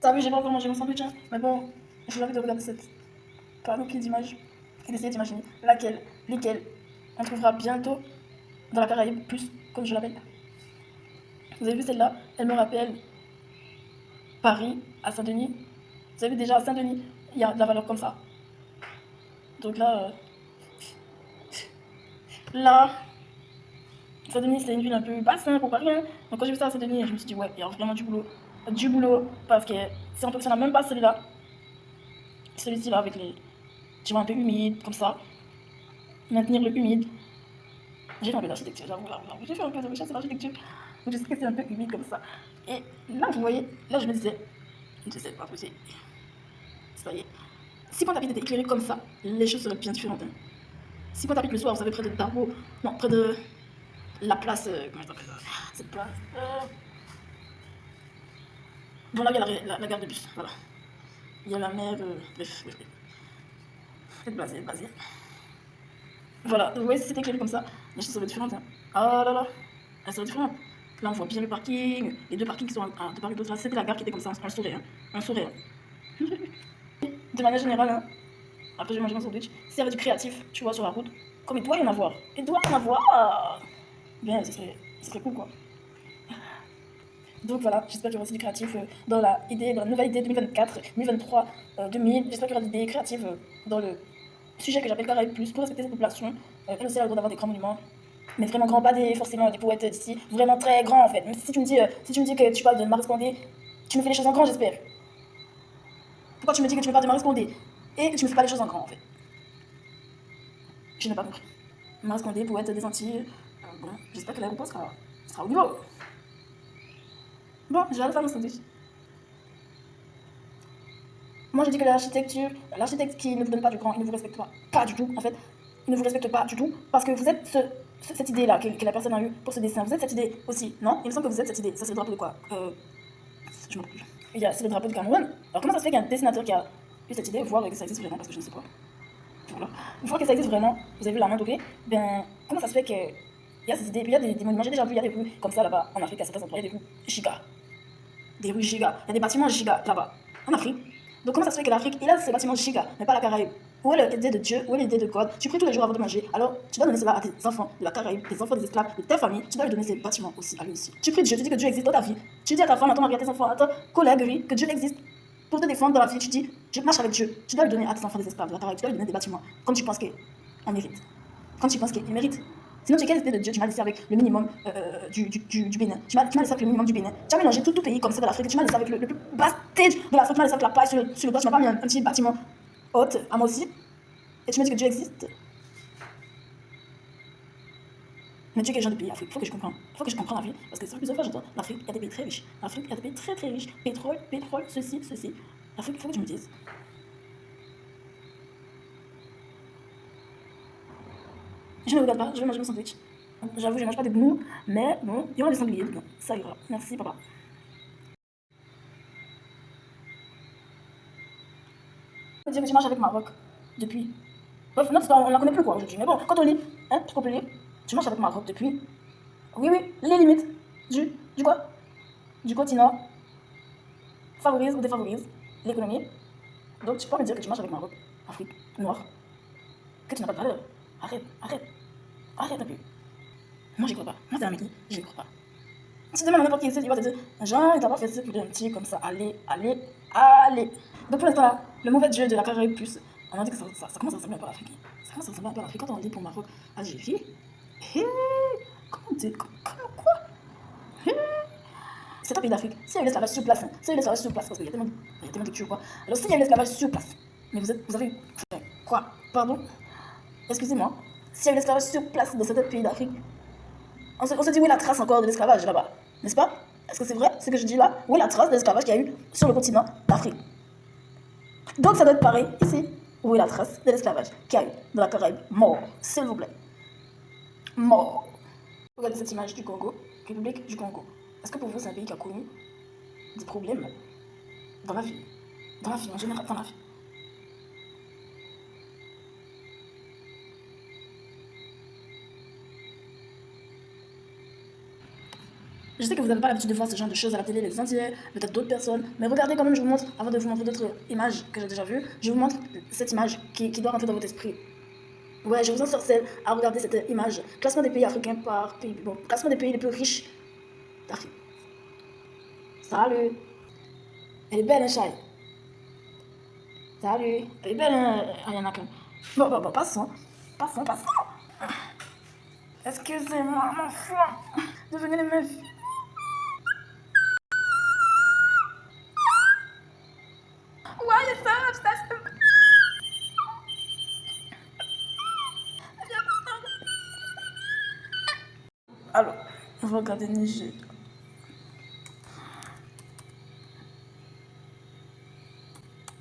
T'as vu, j'ai pas encore mangé mon sandwich, hein. Mais bon, j'ai envie de regarder cette panoplie d'images et d'essayer d'imaginer lesquelles on trouvera bientôt dans la Caraïbe, plus, comme je l'appelle. Vous avez vu celle-là? Elle me rappelle Paris, à Saint-Denis. Vous avez vu déjà à Saint-Denis, il y a de la valeur comme ça. Donc là, Saint-Denis, c'est une ville un peu basse hein, pour Paris. Hein. Donc quand j'ai vu ça à Saint-Denis, je me suis dit, ouais, il y a vraiment du boulot. Du boulot, parce que si on n'a même pas celui-là, celui-ci là avec les, tu vois, un peu humide, comme ça, maintenir le humide. J'ai fait un peu d'architecture, j'avoue, j'ai fait un peu de recherche sur l'architecture. Donc je sais que c'est un peu humide comme ça. Et là, vous voyez, là je me disais, je sais pas possible. Ça y est. Si Pointe-à-Pitre était éclairé comme ça, les choses seraient bien différentes. Hein. Si Pointe-à-Pitre le soir, vous savez, près de Darbo, non, près de la place, comment ça s'appelle ça? Cette place. Bon, là, il y a la gare de bus, voilà. Il y a la mer, bref. Cette place, vas-y. Voilà, vous voyez, si c'était éclairé comme ça, les choses seraient différentes. Hein. Oh là là, elles seraient différentes. Là, on voit bien le parking, les deux parkings qui sont de part et d'autre. Là, c'était la gare qui était comme ça, un sourire. Hein. Un sourire. De manière générale, hein, après j'ai mangé mon sandwich, s'il y avait du créatif, tu vois, sur la route, comme il doit y en avoir, bien, ce serait cool, quoi. Donc voilà, j'espère qu'il y aura aussi du créatif dans la nouvelle idée 2024, 2023, 2000. J'espère qu'il y aura des idées créatives dans le sujet que j'appelle Caraïbes Plus pour respecter cette population. Elle aussi, elle a le droit d'avoir des grands monuments. Mais vraiment grands, pas forcément des poètes d'ici, vraiment très grands en fait. Même si tu me dis que tu parles de Marie Condé, tu me fais les choses en grand, j'espère. Pourquoi tu me dis que tu me parles de Marie Condé et que tu me fais pas les choses en grand en fait? Je n'ai pas compris. Marie Condé, poète des Antilles. Bon, j'espère que l'aéroport sera au niveau. Bon, je vais aller faire mon sandwich. Moi, je dis que l'architecte qui ne vous donne pas du grand, il ne vous respecte pas du tout, en fait. Il ne vous respecte pas du tout, parce que vous êtes cette idée-là que la personne a eue pour ce dessin. Vous êtes cette idée aussi, non? Il me semble que vous êtes cette idée. Ça, c'est le drapeau de quoi? Je me rappelle plus. C'est le drapeau du Cameroun. Alors, comment ça se fait qu'il y a un dessinateur qui a eu cette idée, voir que ça existe vraiment, parce que je ne sais pas. Voilà. Une fois que ça existe vraiment, vous avez vu la main dorée, ben, comment ça se fait que il y a ces idées, puis il y a des monuments, j'ai déjà vu, il y a des rues comme ça là-bas, en Afrique, à certains endroits, il y a des rues giga. Des rues giga. Il y a des bâtiments giga là-bas, en Afrique. Donc comment ça se fait que l'Afrique, il a ces bâtiments giga, mais pas la Caraïbe? Où est l'idée de Dieu? Où est l'idée de God? Tu pries tous les jours avant de manger. Alors, tu dois donner cela à tes enfants de la Caraïbe, tes enfants des esclaves, de ta famille. Tu dois lui donner ces bâtiments aussi, à lui aussi. Tu pries Dieu, tu dis que Dieu existe dans ta vie. Tu dis à ta femme, à ton mari, à tes enfants, à ton collègue, oui, que Dieu existe. Pour te défendre dans la vie, tu dis, je marche avec Dieu. Tu dois lui donner à tes enfants des esclaves de la Caraïbe, tu dois lui donner des bâtiments. Comme tu penses qu'on mérite. Comme tu penses qu'il mérite. Sinon, tu es quelle espèce de Dieu? Tu m'as laissé avec le minimum du Bénin. Tu m'as laissé avec le minimum du Bénin. Tu as mélangé tout pays comme ça de l'Afrique. Tu m'as laissé avec le plus bas stage de l'Afrique. Tu m'as laissé avec la paille sur le dos. Tu m'as pas mis un petit bâtiment haute à moi aussi. Et tu me dis que Dieu existe. Mais Dieu, quel genre de pays Afrique? Il faut que je comprenne. Il faut que je comprenne la vie. Parce que plusieurs fois, j'entends l'Afrique, il y a des pays très riches. L'Afrique, il y a des pays très très riches. Pétrole, ceci. L'Afrique, il faut que tu me dises. Je ne regarde pas, je vais manger mon sandwich. J'avoue, je ne mange pas de gnous, mais bon, il y aura des sangliers dedans. Ça ira. Merci, papa. On dire que tu marches avec Maroc depuis. Bref, notre histoire, on ne la connaît plus quoi aujourd'hui. Mais bon, quand on lit, hein, tu peux lire, tu marches avec Maroc depuis. Oui, les limites du quoi? Du continent favorise ou défavorise l'économie. Donc tu peux me dire que tu marches avec Maroc, Afrique, noire, que tu n'as pas de valeur. Arrête un peu. Moi, j'y crois pas. Moi, c'est un midi, j'y crois pas. Si tu demandes à n'importe qui ici, il va te dire, Jean, il t'a pas fait ça pour un petit comme ça. Allez. Donc pour l'instant, là, le mauvais jeu de la Caraïbe plus, on a dit que ça commence à ressembler un peu à l'Afrique. Ça commence à ressembler un peu à l'Afrique. Quand on dit pour Maroc, Algérie, hé, comment dire, quoi? Hé. C'est un pays d'Afrique. S'il y a eu l'esclavage sur place, parce qu'il y a tellement de tueurs, quoi. Alors s'il y a eu l'esclavage sur place, mais vous avez fait quoi? Pardon? Excusez-moi. S'il y a eu l'esclavage sur place dans certains pays d'Afrique, on se dit où est la trace encore de l'esclavage là-bas, n'est-ce pas? Est-ce que c'est vrai ce que je dis là? Où est la trace de l'esclavage qu'il y a eu sur le continent d'Afrique? Donc ça doit être pareil ici. Où est la trace de l'esclavage qu'il y a eu dans la Caraïbe? Mort, s'il vous plaît. Mort. Regardez cette image du Congo, République du Congo. Est-ce que pour vous c'est un pays qui a connu des problèmes dans la vie? Dans la vie en général, dans la vie. Je sais que vous n'avez pas l'habitude de voir ce genre de choses à la télé, les Indiens, peut-être d'autres personnes, mais regardez quand même, je vous montre, avant de vous montrer d'autres images que j'ai déjà vues, je vous montre cette image qui doit rentrer dans votre esprit. Ouais, je vous en sorcelle à regarder cette image. Classement des pays africains par pays. Bon, classement des pays les plus riches d'Afrique. Salut. Elle est belle, hein, Chai. Salut. Elle est belle, hein, Ariana Khan. Bon, passons. Passons. Excusez-moi, mon frère. Devenez les meufs. Why you so obsessed with me? Alors, on va regarder Niger.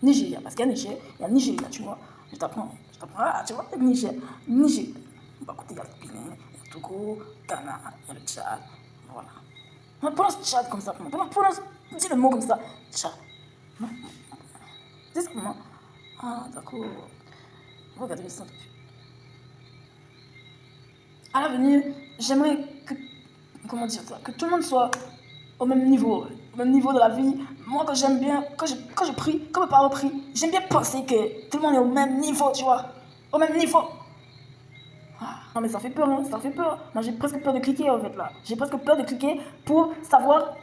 Nigeria, parce qu'il y a Niger, il y a Nigeria, tu vois. Je t'apprends, tu vois, Niger. Bah, écoutez, il y a le Bénin, il y a le Togo, Ghana, il y a le Tchad, voilà. On prononce Tchad comme ça, dis le mot comme ça, Tchad. Non, dis ça comment? Ah, d'accord. Regardez le centre. À l'avenir, j'aimerais que, comment dire ça, que tout le monde soit au même niveau de la vie. Moi, que j'aime bien, quand je prie, quand mes parents prient, j'aime bien penser que tout le monde est au même niveau, tu vois. Au même niveau. Ah, non, mais ça fait peur, hein, ça fait peur. Moi, j'ai presque peur de cliquer, en fait, là. J'ai presque peur de cliquer pour savoir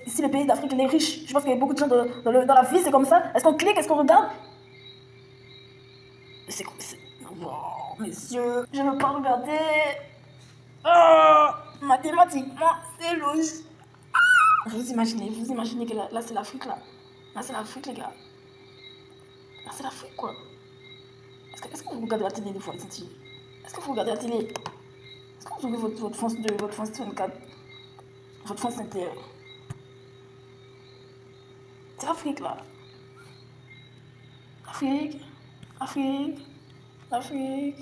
si le pays d'Afrique est riche. Je pense qu'il y a beaucoup de gens dans la vie, c'est comme ça. Est-ce qu'on clique, est-ce qu'on regarde? C'est... Oh, messieurs, je ne veux pas regarder. Oh, mathématiquement, c'est logique. Vous imaginez que là c'est l'Afrique là. Là c'est l'Afrique les gars. Là c'est l'Afrique quoi. Est-ce que vous regardez la télé des fois, Titi? Est-ce que vous regardez la télé? Est-ce que vous ouvrez votre France 2, votre France 24, votre France Inter? C'est l'Afrique là. Afrique, Afrique, Afrique.